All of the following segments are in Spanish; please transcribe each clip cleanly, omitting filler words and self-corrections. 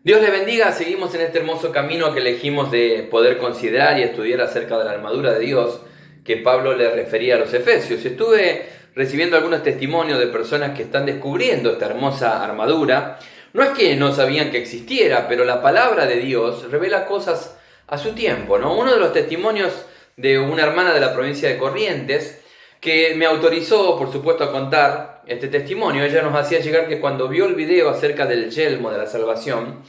Dios le bendiga, seguimos en este hermoso camino que elegimos de poder considerar y estudiar acerca de la armadura de Dios que Pablo le refería a los Efesios. Estuve recibiendo algunos testimonios de personas que están descubriendo esta hermosa armadura. No es que no sabían que existiera, pero la palabra de Dios revela cosas a su tiempo, ¿no? Uno de los testimonios de una hermana de la provincia de Corrientes que me autorizó, por supuesto, a contar este testimonio. Ella nos hacía llegar que cuando vio el video acerca del yelmo de la salvación,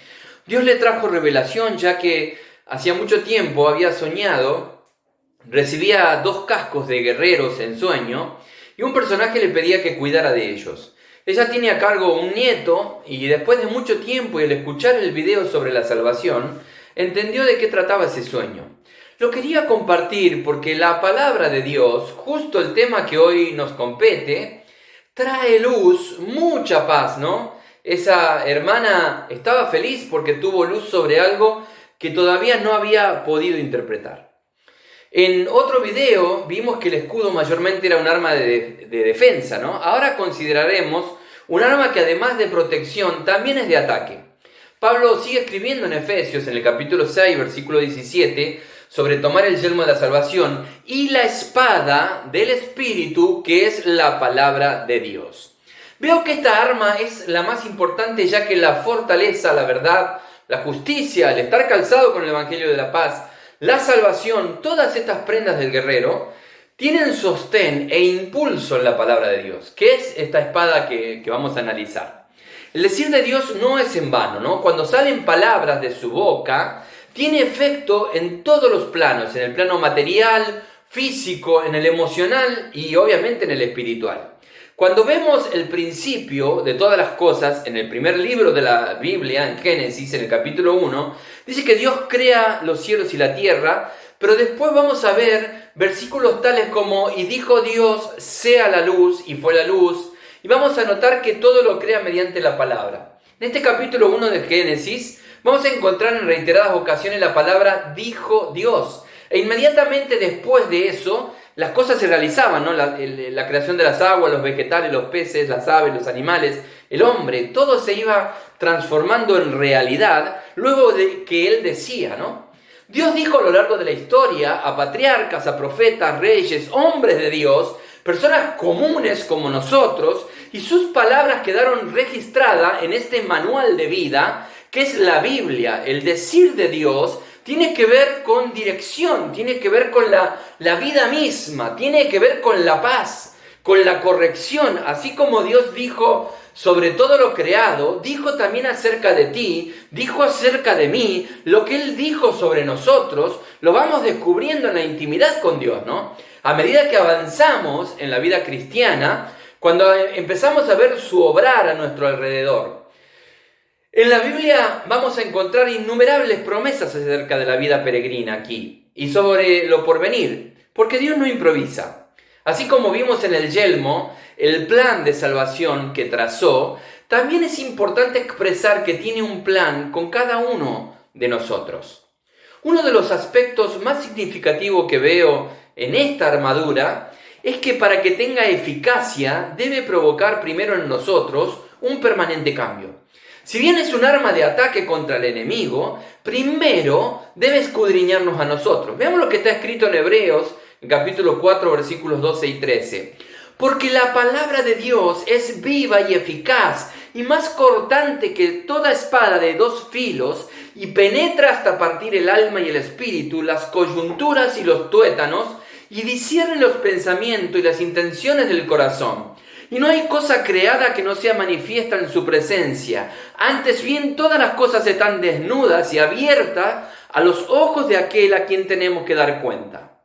Dios le trajo revelación, ya que hacía mucho tiempo había soñado, recibía 2 cascos de guerreros en sueño, y un personaje le pedía que cuidara de ellos. Ella tiene a cargo un nieto, y después de mucho tiempo y al escuchar el video sobre la salvación, entendió de qué trataba ese sueño. Lo quería compartir porque la palabra de Dios, justo el tema que hoy nos compete, trae luz, mucha paz, ¿no? Esa hermana estaba feliz porque tuvo luz sobre algo que todavía no había podido interpretar. En otro video vimos que el escudo mayormente era un arma de defensa, ¿no? Ahora consideraremos un arma que además de protección también es de ataque. Pablo sigue escribiendo en Efesios, en el capítulo 6, versículo 17, sobre tomar el yelmo de la salvación y la espada del Espíritu, que es la palabra de Dios. Veo que esta arma es la más importante, ya que la fortaleza, la verdad, la justicia, el estar calzado con el Evangelio de la paz, la salvación, todas estas prendas del guerrero, tienen sostén e impulso en la palabra de Dios, que es esta espada que vamos a analizar. El decir de Dios no es en vano, ¿no? Cuando salen palabras de su boca, tiene efecto en todos los planos, en el plano material, físico, en el emocional y obviamente en el espiritual. Cuando vemos el principio de todas las cosas en el primer libro de la Biblia, en Génesis, en el capítulo 1, dice que Dios crea los cielos y la tierra, pero después vamos a ver versículos tales como, y dijo Dios, sea la luz, y fue la luz, y vamos a notar que todo lo crea mediante la palabra. En este capítulo 1 de Génesis, vamos a encontrar en reiteradas ocasiones la palabra dijo Dios. E inmediatamente después de eso, las cosas se realizaban, ¿no? La creación de las aguas, los vegetales, los peces, las aves, los animales, el hombre, todo se iba transformando en realidad luego de que él decía, ¿no? Dios dijo a lo largo de la historia a patriarcas, a profetas, reyes, hombres de Dios, personas comunes como nosotros, y sus palabras quedaron registradas en este manual de vida, que es la Biblia. El decir de Dios tiene que ver con dirección, tiene que ver con la vida misma, tiene que ver con la paz, con la corrección. Así como Dios dijo sobre todo lo creado, dijo también acerca de ti, dijo acerca de mí, lo que Él dijo sobre nosotros, lo vamos descubriendo en la intimidad con Dios, ¿no? A medida que avanzamos en la vida cristiana, cuando empezamos a ver su obrar a nuestro alrededor. En la Biblia vamos a encontrar innumerables promesas acerca de la vida peregrina aquí y sobre lo porvenir, porque Dios no improvisa. Así como vimos en el yelmo, el plan de salvación que trazó, también es importante expresar que tiene un plan con cada uno de nosotros. Uno de los aspectos más significativos que veo en esta armadura es que para que tenga eficacia debe provocar primero en nosotros un permanente cambio. Si bien es un arma de ataque contra el enemigo, primero debe escudriñarnos a nosotros. Veamos lo que está escrito en Hebreos, en capítulo 4, versículos 12 y 13. Porque la palabra de Dios es viva y eficaz, y más cortante que toda espada de 2 filos, y penetra hasta partir el alma y el espíritu, las coyunturas y los tuétanos, y discierne los pensamientos y las intenciones del corazón. Y no hay cosa creada que no sea manifiesta en su presencia. Antes bien, todas las cosas están desnudas y abiertas a los ojos de aquel a quien tenemos que dar cuenta.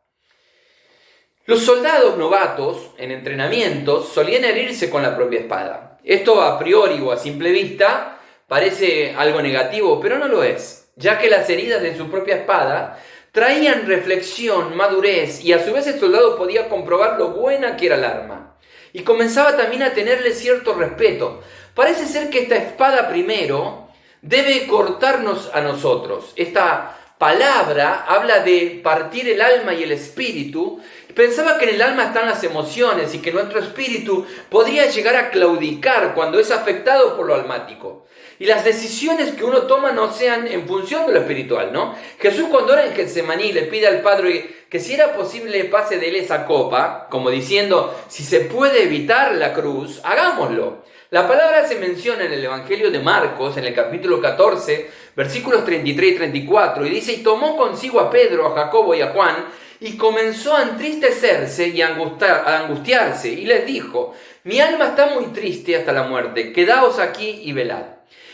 Los soldados novatos en entrenamientos solían herirse con la propia espada. Esto a priori o a simple vista parece algo negativo, pero no lo es, ya que las heridas de su propia espada traían reflexión, madurez, y a su vez el soldado podía comprobar lo buena que era el arma. Y comenzaba también a tenerle cierto respeto. Parece ser que esta espada primero debe cortarnos a nosotros. Esta palabra habla de partir el alma y el espíritu. Pensaba que en el alma están las emociones y que nuestro espíritu podría llegar a claudicar cuando es afectado por lo almático. y las decisiones que uno toma no sean en función de lo espiritual, ¿no? Jesús cuando ora en Getsemaní le pide al Padre que si era posible pase de él esa copa, como diciendo, si se puede evitar la cruz, hagámoslo. La palabra se menciona en el Evangelio de Marcos, en el capítulo 14, versículos 33 y 34, y dice, y tomó consigo a Pedro, a Jacobo y a Juan, y comenzó a entristecerse y a angustiarse, y les dijo, mi alma está muy triste hasta la muerte, quedaos aquí y velad.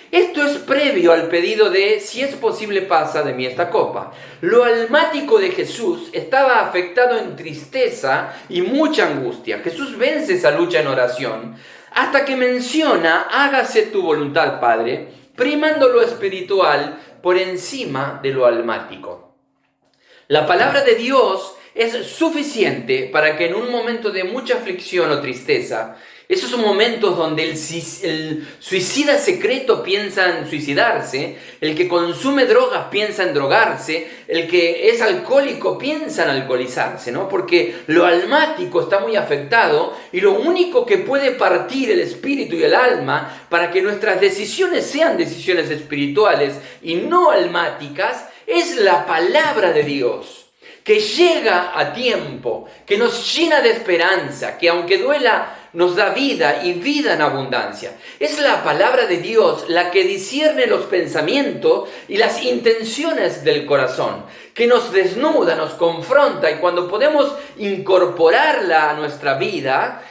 Esto es previo al pedido de, si es posible pasa de mí esta copa. Lo almático de Jesús estaba afectado en tristeza y mucha angustia. Jesús vence esa lucha en oración, hasta que menciona, hágase tu voluntad, Padre, primando lo espiritual por encima de lo almático. La palabra de Dios es suficiente para que en un momento de mucha aflicción o tristeza, esos son momentos donde el suicida secreto piensa en suicidarse, el que consume drogas piensa en drogarse, el que es alcohólico piensa en alcoholizarse, ¿no? Porque lo almático está muy afectado y lo único que puede partir el espíritu y el alma para que nuestras decisiones sean decisiones espirituales y no almáticas es la palabra de Dios, que llega a tiempo, que nos llena de esperanza, que aunque duela, nos da vida y vida en abundancia. Es la palabra de Dios la que discierne los pensamientos y las intenciones del corazón, que nos desnuda, nos confronta, y cuando podemos incorporarla a nuestra vida,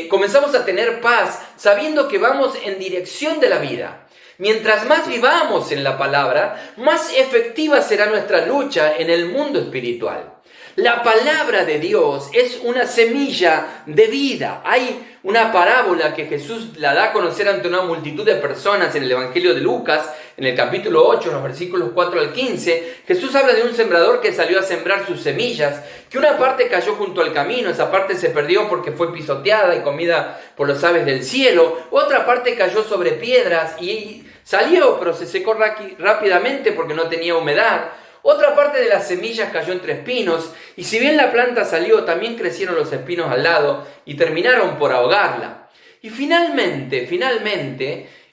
comenzamos a tener paz, sabiendo que vamos en dirección de la vida. Mientras más vivamos en la palabra, más efectiva será nuestra lucha en el mundo espiritual. La palabra de Dios es una semilla de vida. Hay una parábola que Jesús la da a conocer ante una multitud de personas en el Evangelio de Lucas, en el capítulo 8, en los versículos 4 al 15. Jesús habla de un sembrador que salió a sembrar sus semillas, que una parte cayó junto al camino, esa parte se perdió porque fue pisoteada y comida por los aves del cielo. Otra parte cayó sobre piedras y salió, pero se secó rápidamente porque no tenía humedad. Otra parte de las semillas cayó entre espinos, y si bien la planta salió, también crecieron los espinos al lado y terminaron por ahogarla. Y finalmente,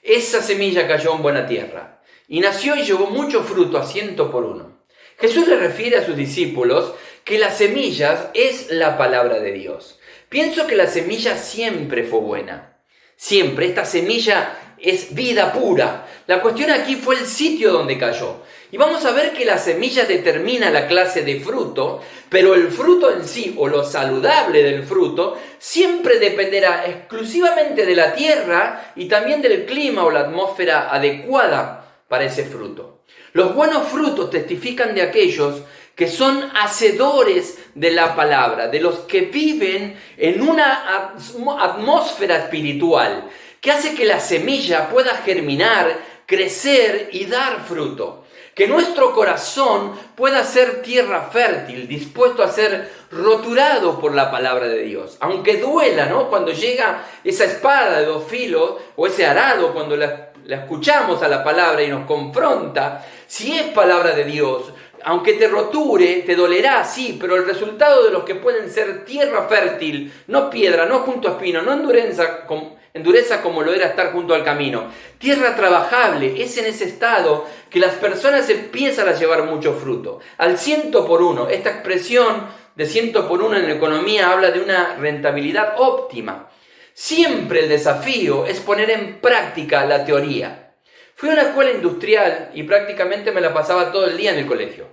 esa semilla cayó en buena tierra, y nació y llevó mucho fruto a 100 por uno. Jesús le refiere a sus discípulos que las semillas es la palabra de Dios. Pienso que la semilla siempre fue buena. Siempre, esta semilla es vida pura. La cuestión aquí fue el sitio donde cayó. Y vamos a ver que la semilla determina la clase de fruto, pero el fruto en sí, o lo saludable del fruto, siempre dependerá exclusivamente de la tierra y también del clima o la atmósfera adecuada para ese fruto. Los buenos frutos testifican de aquellos que son hacedores de la palabra, de los que viven en una atmósfera espiritual, que hace que la semilla pueda germinar, crecer y dar fruto. Que nuestro corazón pueda ser tierra fértil, dispuesto a ser roturado por la palabra de Dios. Aunque duela, ¿no? Cuando llega esa espada de dos filos o ese arado, cuando la escuchamos a la palabra y nos confronta, si es palabra de Dios, aunque te roture, te dolerá, sí, pero el resultado de los que pueden ser tierra fértil, no piedra, no junto a espino, no endureza como lo era estar junto al camino. Tierra trabajable, es en ese estado que las personas empiezan a llevar mucho fruto. Al 100 por uno, esta expresión de 100 por uno en economía habla de una rentabilidad óptima. Siempre el desafío es poner en práctica la teoría. Fui a una escuela industrial y prácticamente me la pasaba todo el día en el colegio,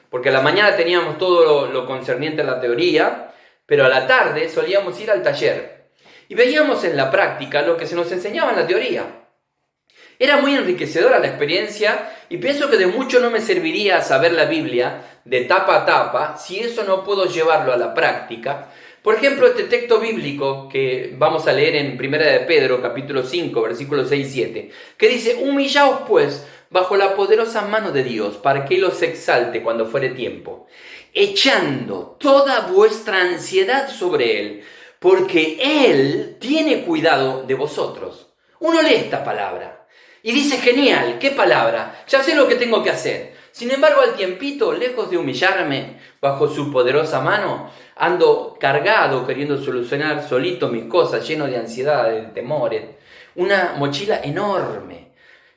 porque a la mañana teníamos todo lo concerniente a la teoría, pero a la tarde solíamos ir al taller. Y veíamos en la práctica lo que se nos enseñaba en la teoría. Era muy enriquecedora la experiencia y pienso que de mucho no me serviría saber la Biblia de tapa a tapa si eso no puedo llevarlo a la práctica. Por ejemplo, este texto bíblico que vamos a leer en 1 de Pedro, capítulo 5, versículos 6 y 7, que dice, humillaos pues bajo la poderosa mano de Dios para que Él os exalte cuando fuere tiempo, echando toda vuestra ansiedad sobre Él, porque Él tiene cuidado de vosotros. Uno lee esta palabra y dice, genial, ¿qué palabra? Ya sé lo que tengo que hacer. Sin embargo, al tiempito, lejos de humillarme bajo su poderosa mano, ando cargado queriendo solucionar solito mis cosas, lleno de ansiedad, de temores. Una mochila enorme.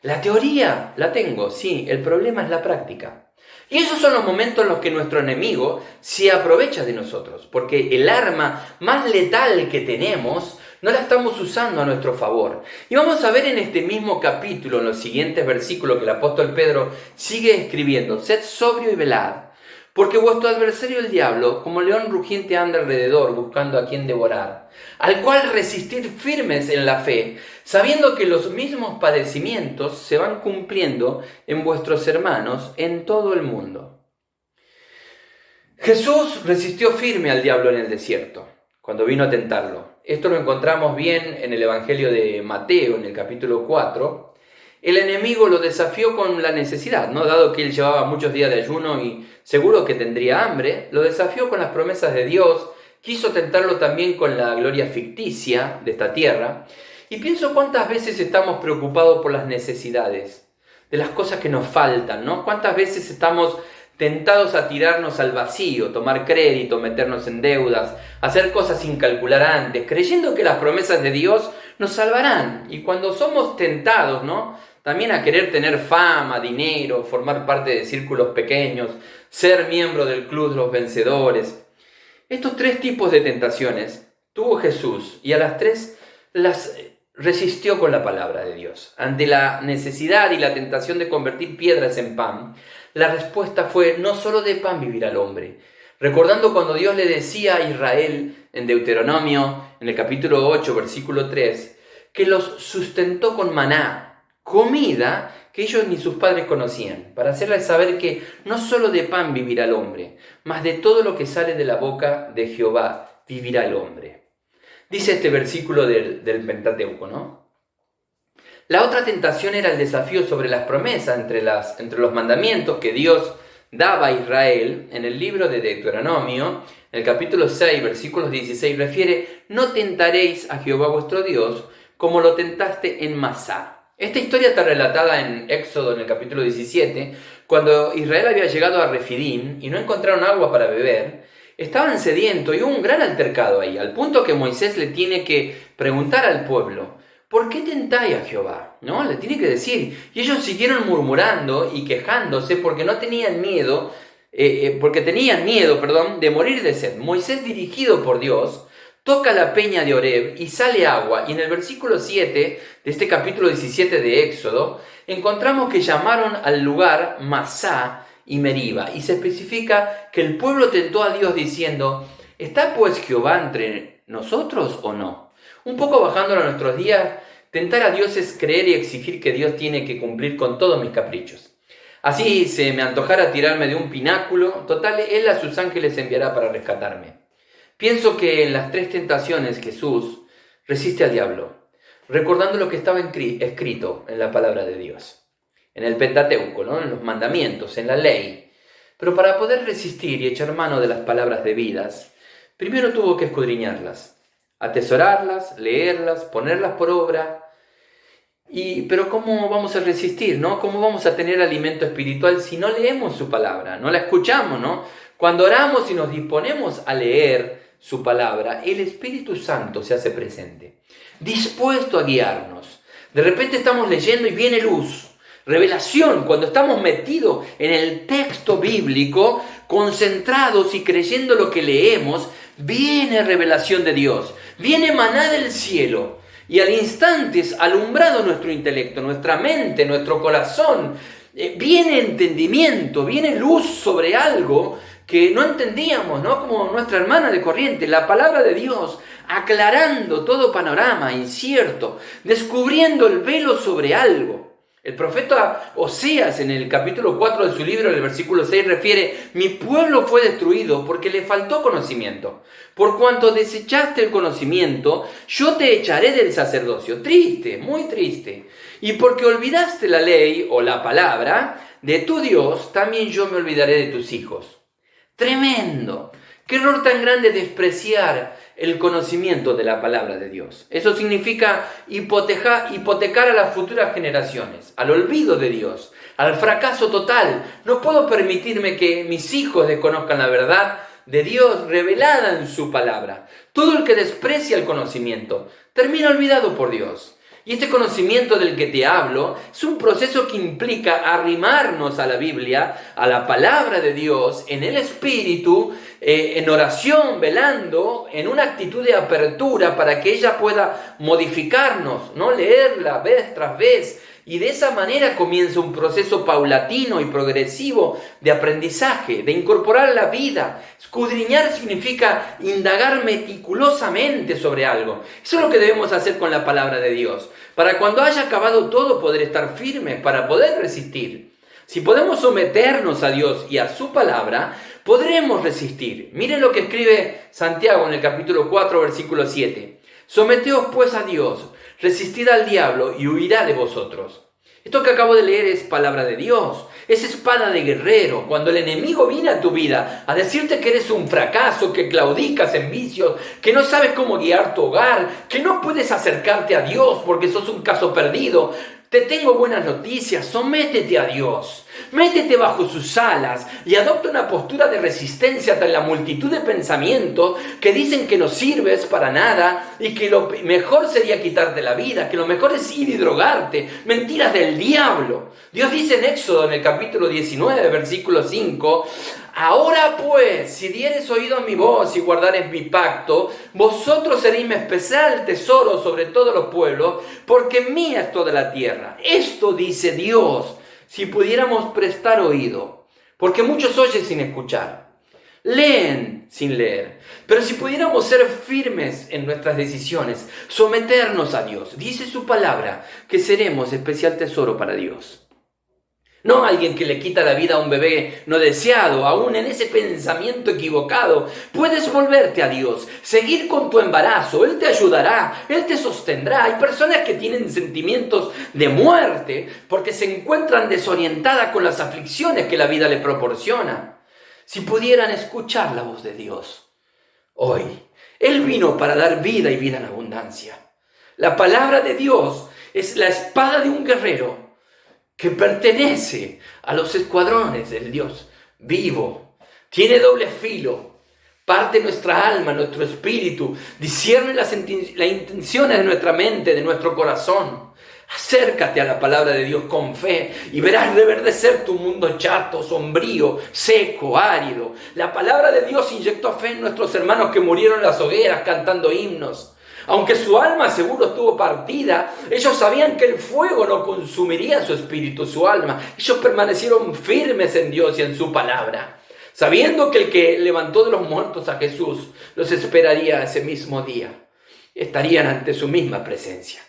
La teoría la tengo, sí, el problema es la práctica. Y esos son los momentos en los que nuestro enemigo se aprovecha de nosotros, porque el arma más letal que tenemos no la estamos usando a nuestro favor. Y vamos a ver en este mismo capítulo, en los siguientes versículos, que el apóstol Pedro sigue escribiendo: sed sobrio y velad, porque vuestro adversario el diablo, como león rugiente, anda alrededor buscando a quien devorar, al cual resistir firmes en la fe, sabiendo que los mismos padecimientos se van cumpliendo en vuestros hermanos en todo el mundo. Jesús resistió firme al diablo en el desierto, cuando vino a tentarlo. Esto lo encontramos bien en el Evangelio de Mateo, en el capítulo 4. El enemigo lo desafió con la necesidad, ¿no? Dado que él llevaba muchos días de ayuno y seguro que tendría hambre, lo desafió con las promesas de Dios, quiso tentarlo también con la gloria ficticia de esta tierra. Y pienso cuántas veces estamos preocupados por las necesidades, de las cosas que nos faltan, ¿no? Cuántas veces estamos tentados a tirarnos al vacío, tomar crédito, meternos en deudas, hacer cosas sin calcular antes, creyendo que las promesas de Dios nos salvarán. Y cuando somos tentados, ¿no?, también a querer tener fama, dinero, formar parte de círculos pequeños, ser miembro del club de los vencedores. Estos tres tipos de tentaciones tuvo Jesús y a las tres las resistió con la palabra de Dios. Ante la necesidad y la tentación de convertir piedras en pan, la respuesta fue: no solo de pan vivirá el hombre. Recordando cuando Dios le decía a Israel en Deuteronomio, en el capítulo 8, versículo 3, que los sustentó con maná, comida que ellos ni sus padres conocían, para hacerles saber que no solo de pan vivirá el hombre, mas de todo lo que sale de la boca de Jehová vivirá el hombre. Dice este versículo del Pentateuco, ¿no? La otra tentación era el desafío sobre las promesas entre los mandamientos que Dios daba a Israel. En el libro de Deuteronomio, en el capítulo 6, versículos 16, refiere: no tentaréis a Jehová vuestro Dios como lo tentaste en Masá. Esta historia está relatada en Éxodo, en el capítulo 17, cuando Israel había llegado a Refidim y no encontraron agua para beber. Estaban sedientos y hubo un gran altercado ahí, al punto que Moisés le tiene que preguntar al pueblo: ¿por qué tentáis a Jehová? ¿No? Le tiene que decir. Y ellos siguieron murmurando y quejándose porque tenían miedo, de morir de sed. Moisés, dirigido por Dios, toca la peña de Oreb y sale agua. Y en el versículo 7 de este capítulo 17 de Éxodo, encontramos que llamaron al lugar Masá y Meriba. Y se especifica que el pueblo tentó a Dios diciendo: ¿está pues Jehová entre nosotros o no? Un poco bajándolo a nuestros días, tentar a Dios es creer y exigir que Dios tiene que cumplir con todos mis caprichos. Así se me antojara tirarme de un pináculo, total, Él a sus ángeles enviará para rescatarme. Pienso que en las tres tentaciones Jesús resiste al diablo, recordando lo que estaba escrito en la palabra de Dios, en el Pentateuco, ¿no?, en los mandamientos, en la ley. Pero para poder resistir y echar mano de las palabras debidas, primero tuvo que escudriñarlas, atesorarlas, leerlas, ponerlas por obra. Pero ¿cómo vamos a resistir, no? ¿Cómo vamos a tener alimento espiritual si no leemos su palabra, no la escuchamos, no? Cuando oramos y nos disponemos a leer su palabra, el Espíritu Santo se hace presente, dispuesto a guiarnos. De repente estamos leyendo y viene luz, revelación. Cuando estamos metidos en el texto bíblico, concentrados y creyendo lo que leemos, viene revelación de Dios, viene maná del cielo. Y al instante es alumbrado nuestro intelecto, nuestra mente, nuestro corazón. Viene entendimiento, viene luz sobre algo que no entendíamos, ¿no? Como nuestra hermana de corriente, la palabra de Dios, aclarando todo panorama incierto, descubriendo el velo sobre algo. El profeta Oseas, en el capítulo 4 de su libro, en el versículo 6, refiere: mi pueblo fue destruido porque le faltó conocimiento. Por cuanto desechaste el conocimiento, yo te echaré del sacerdocio. Triste, muy triste. Y porque olvidaste la ley o la palabra de tu Dios, también yo me olvidaré de tus hijos. Tremendo. Qué error tan grande despreciar el conocimiento de la palabra de Dios. Eso significa hipotecar a las futuras generaciones, al olvido de Dios, al fracaso total. No puedo permitirme que mis hijos desconozcan la verdad de Dios revelada en su palabra. Todo el que desprecia el conocimiento termina olvidado por Dios. Y este conocimiento del que te hablo es un proceso que implica arrimarnos a la Biblia, a la palabra de Dios, en el Espíritu, en oración, velando, en una actitud de apertura para que ella pueda modificarnos, ¿no? Leerla vez tras vez. Y de esa manera comienza un proceso paulatino y progresivo de aprendizaje, de incorporar la vida. Escudriñar significa indagar meticulosamente sobre algo. Eso es lo que debemos hacer con la palabra de Dios. Para cuando haya acabado todo, poder estar firmes, para poder resistir. Si podemos someternos a Dios y a su palabra, podremos resistir. Miren lo que escribe Santiago en el capítulo 4, versículo 7. Someteos pues a Dios, resistid al diablo y huirá de vosotros. Esto que acabo de leer es palabra de Dios, es espada de guerrero. Cuando el enemigo viene a tu vida a decirte que eres un fracaso, que claudicas en vicios, que no sabes cómo guiar tu hogar, que no puedes acercarte a Dios porque sos un caso perdido, te tengo buenas noticias, sométete a Dios, métete bajo sus alas y adopta una postura de resistencia ante la multitud de pensamientos que dicen que no sirves para nada y que lo mejor sería quitarte la vida, que lo mejor es ir y drogarte, mentiras del diablo. Dios dice en Éxodo, en el capítulo 19, versículo 5, ahora pues, si dieres oído a mi voz y guardares mi pacto, vosotros seréis mi especial tesoro sobre todos los pueblos, porque mía es toda la tierra. Esto dice Dios, si pudiéramos prestar oído, porque muchos oyen sin escuchar, leen sin leer, pero si pudiéramos ser firmes en nuestras decisiones, someternos a Dios, dice su palabra, que seremos especial tesoro para Dios. No alguien que le quita la vida a un bebé no deseado, aún en ese pensamiento equivocado. Puedes volverte a Dios, seguir con tu embarazo, Él te ayudará, Él te sostendrá. Hay personas que tienen sentimientos de muerte porque se encuentran desorientadas con las aflicciones que la vida le proporciona. Si pudieran escuchar la voz de Dios hoy, Él vino para dar vida y vida en abundancia. La palabra de Dios es la espada de un guerrero que pertenece a los escuadrones del Dios vivo. Tiene doble filo, parte nuestra alma, nuestro espíritu, discierne las intenciones de nuestra mente, de nuestro corazón. Acércate a la palabra de Dios con fe y verás reverdecer tu mundo chato, sombrío, seco, árido. La palabra de Dios inyectó fe en nuestros hermanos que murieron en las hogueras cantando himnos. Aunque su alma seguro estuvo partida, ellos sabían que el fuego no consumiría su espíritu, su alma. Ellos permanecieron firmes en Dios y en su palabra, sabiendo que el que levantó de los muertos a Jesús los esperaría ese mismo día. Estarían ante su misma presencia.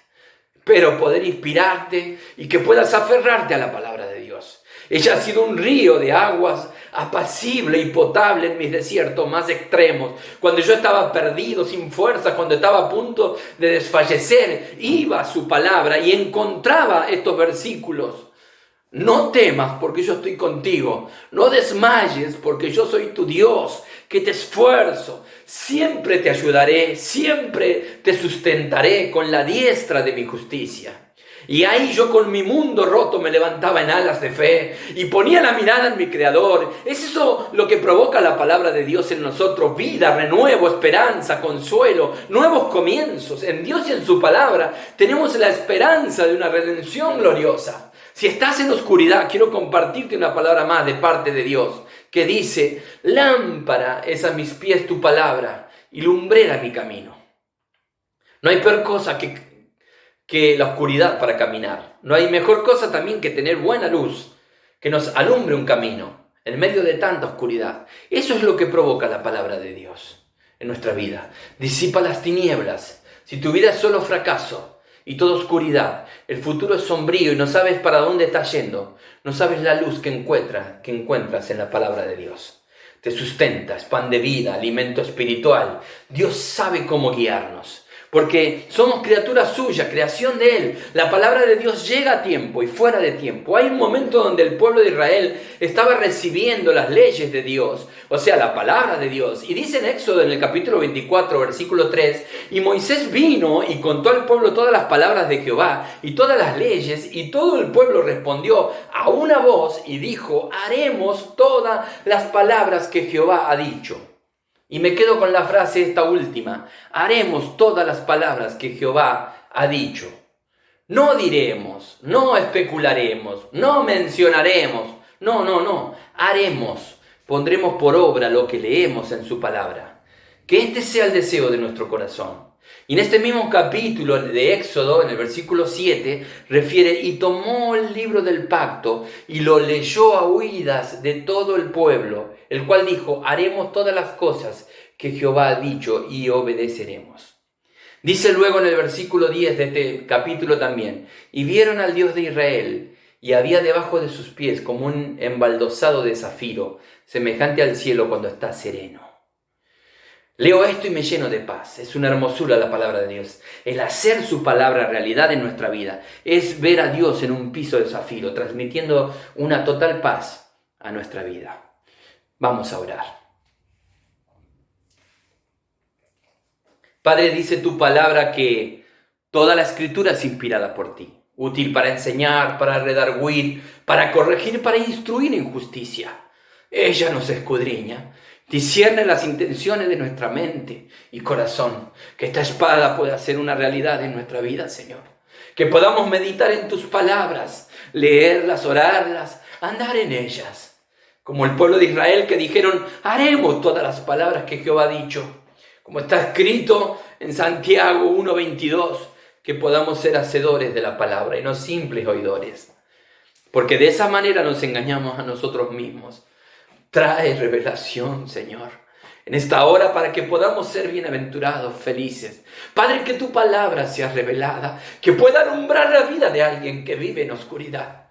Pero poder inspirarte y que puedas aferrarte a la palabra de Dios. Ella ha sido un río de aguas apacible y potable en mis desiertos más extremos. Cuando yo estaba perdido, sin fuerza, cuando estaba a punto de desfallecer, iba a su palabra y encontraba estos versículos. No temas porque yo estoy contigo. No desmayes porque yo soy tu Dios, que te esfuerzo. Siempre te ayudaré, siempre te sustentaré con la diestra de mi justicia. Y ahí yo con mi mundo roto me levantaba en alas de fe y ponía la mirada en mi Creador. Es eso lo que provoca la palabra de Dios en nosotros: vida, renuevo, esperanza, consuelo, nuevos comienzos. En Dios y en su palabra tenemos la esperanza de una redención gloriosa. Si estás en oscuridad, quiero compartirte una palabra más de parte de Dios que dice: lámpara es a mis pies tu palabra y lumbrera mi camino. No hay peor cosa que la oscuridad para caminar. No hay mejor cosa también que tener buena luz, que nos alumbre un camino en medio de tanta oscuridad. Eso es lo que provoca la palabra de Dios en nuestra vida. Disipa las tinieblas. Si tu vida es solo fracaso y toda oscuridad, el futuro es sombrío y no sabes para dónde estás yendo, no sabes la luz que encuentras en la palabra de Dios. Te sustenta, es pan de vida, alimento espiritual. Dios sabe cómo guiarnos, porque somos criaturas suyas, creación de Él. La palabra de Dios llega a tiempo y fuera de tiempo. Hay un momento donde el pueblo de Israel estaba recibiendo las leyes de Dios, o sea, la palabra de Dios. Y dice en Éxodo, en el capítulo 24, versículo 3, y Moisés vino y contó al pueblo todas las palabras de Jehová y todas las leyes, y todo el pueblo respondió a una voz y dijo: haremos todas las palabras que Jehová ha dicho. Y me quedo con la frase esta última: haremos todas las palabras que Jehová ha dicho. No diremos, no especularemos, no mencionaremos. No. Haremos, pondremos por obra lo que leemos en su palabra. Que este sea el deseo de nuestro corazón. Y en este mismo capítulo de Éxodo, en el versículo 7, refiere: y tomó el libro del pacto y lo leyó a oídas de todo el pueblo, el cual dijo: haremos todas las cosas que Jehová ha dicho y obedeceremos. Dice luego en el versículo 10 de este capítulo también: y vieron al Dios de Israel, y había debajo de sus pies como un embaldosado de zafiro, semejante al cielo cuando está sereno. Leo esto y me lleno de paz. Es una hermosura la palabra de Dios. El hacer su palabra realidad en nuestra vida es ver a Dios en un piso de zafiro, transmitiendo una total paz a nuestra vida. Vamos a orar. Padre, dice tu palabra que toda la escritura es inspirada por ti, útil para enseñar, para redarguir, para corregir, para instruir en justicia. Ella nos escudriña, discierne las intenciones de nuestra mente y corazón. Que esta espada pueda ser una realidad en nuestra vida, Señor. Que podamos meditar en tus palabras, leerlas, orarlas, andar en ellas. Como el pueblo de Israel que dijeron: haremos todas las palabras que Jehová ha dicho. Como está escrito en Santiago 1:22, que podamos ser hacedores de la palabra y no simples oidores. Porque de esa manera nos engañamos a nosotros mismos. Trae revelación, Señor, en esta hora para que podamos ser bienaventurados, felices. Padre, que tu palabra sea revelada, que pueda alumbrar la vida de alguien que vive en oscuridad.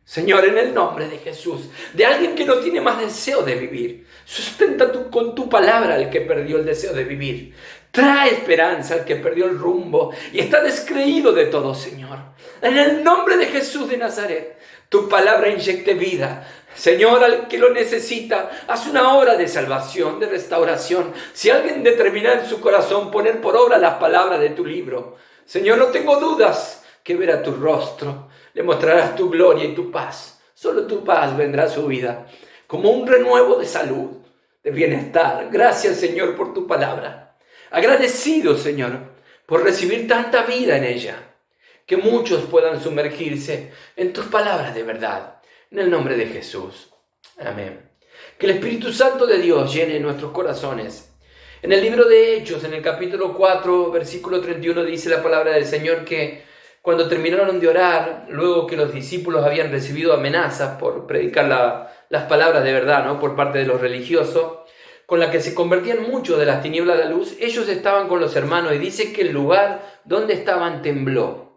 Señor, en el nombre de Jesús, de alguien que no tiene más deseo de vivir, sustenta con tu palabra al que perdió el deseo de vivir. Trae esperanza al que perdió el rumbo y está descreído de todo, Señor. En el nombre de Jesús de Nazaret, tu palabra inyecte vida. Señor, al que lo necesita, haz una obra de salvación, de restauración. Si alguien determina en su corazón poner por obra las palabras de tu libro, Señor, no tengo dudas que verá tu rostro, le mostrarás tu gloria y tu paz. Solo tu paz vendrá a su vida, como un renuevo de salud, de bienestar. Gracias, Señor, por tu palabra. Agradecido, Señor, por recibir tanta vida en ella. Que muchos puedan sumergirse en tus palabras de verdad. En el nombre de Jesús. Amén. Que el Espíritu Santo de Dios llene nuestros corazones. En el libro de Hechos, en el capítulo 4, versículo 31, dice la palabra del Señor que cuando terminaron de orar, luego que los discípulos habían recibido amenazas por predicar las palabras de verdad, ¿no?, por parte de los religiosos, con la que se convertían muchos de las tinieblas a la luz, ellos estaban con los hermanos y dice que el lugar donde estaban tembló.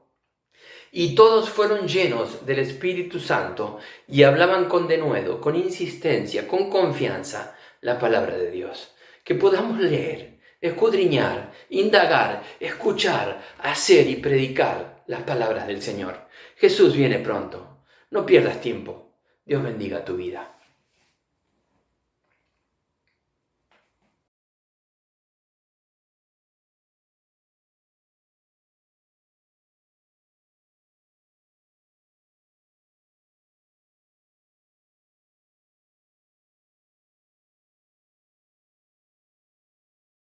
Y todos fueron llenos del Espíritu Santo y hablaban con denuedo, con insistencia, con confianza, la palabra de Dios. Que podamos leer, escudriñar, indagar, escuchar, hacer y predicar las palabras del Señor. Jesús viene pronto. No pierdas tiempo. Dios bendiga tu vida.